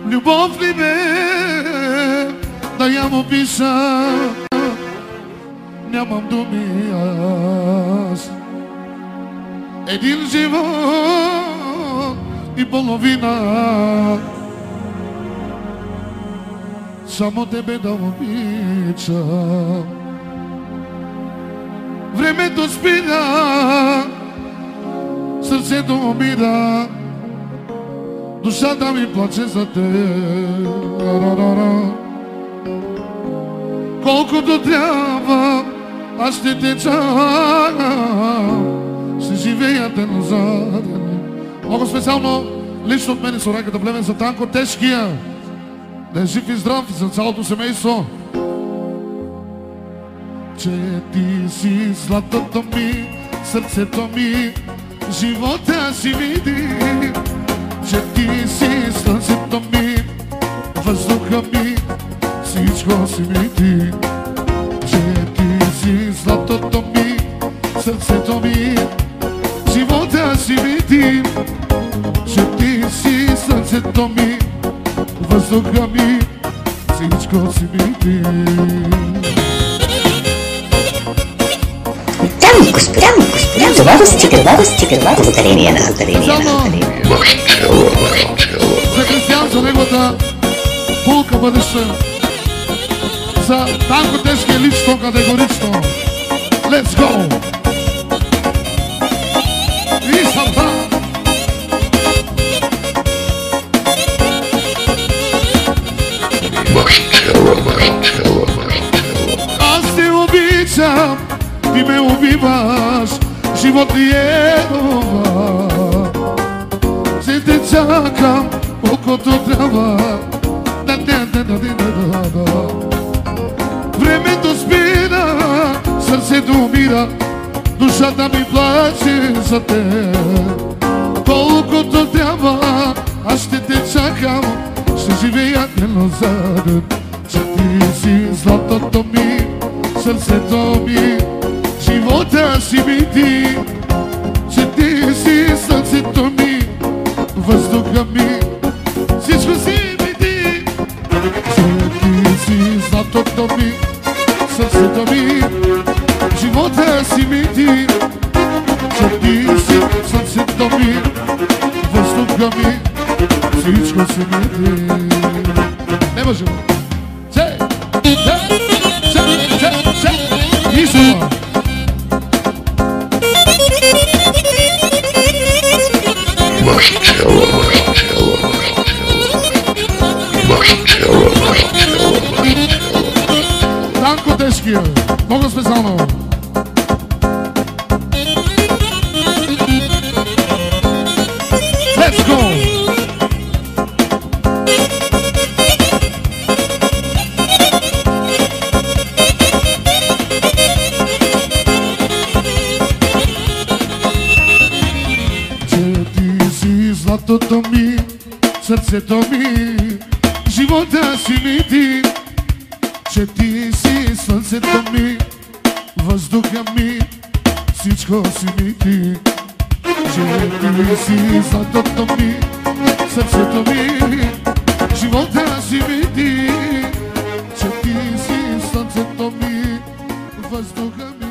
Любов ли бе, да я му пиша, нямам думи аз. Един живот и половина, само тебе да обичам. Времето спира, сърцето умира, душата ми плаче за теб. Колкото трябва, аз ще те чакам, ще живея ден за ден. Много специално, лично от мен и Сурайката Племен за Танко Тешкия. Да е жив и здрав за цялото семейство. Че ти си златото ми, сърцето ми, живота си види. Че ти си слънцето ми, въздуха ми, всичко си ми ти. Че ти си златото ми, сърцето ми, живота си ми ти. Че ти си слънцето ми, въздуха ми, всичко си ми ти. Това да стига, благодарение на За Кристиян, за неговата булка бъдеща, за Танко Тешкия лично, категорично. Let's go! И сама! Аз те обичам, ти ме убиваш, живот ли е това? Ще те чакам, колкото трябва. Времето спира, сърцето умира, душата ми плаче за теб. Колкото трябва, аз ще те чакам, ще живея ден за ден. Че ти си златото ми, сърцето ми, живота си ми ти. Че ти си сърцето ми, въздуха ми, всичко си ми ти. Че ти си златото ми, сърцето ми, живота си ми ти. Че ти си сърцето ми, въздуха ми, всичко си ми ти. Не може. И сама. Танко Тешкия, много специално. Let's go! Че ти си златото ми, сърцето ми, живота си ми ти. Че ти си слънцето ми, въздуха ми, всичко си ми ти. Че ти си златото ми, сърцето ми, живота си ми ти. Че ти си слънцето ми, въздуха ми.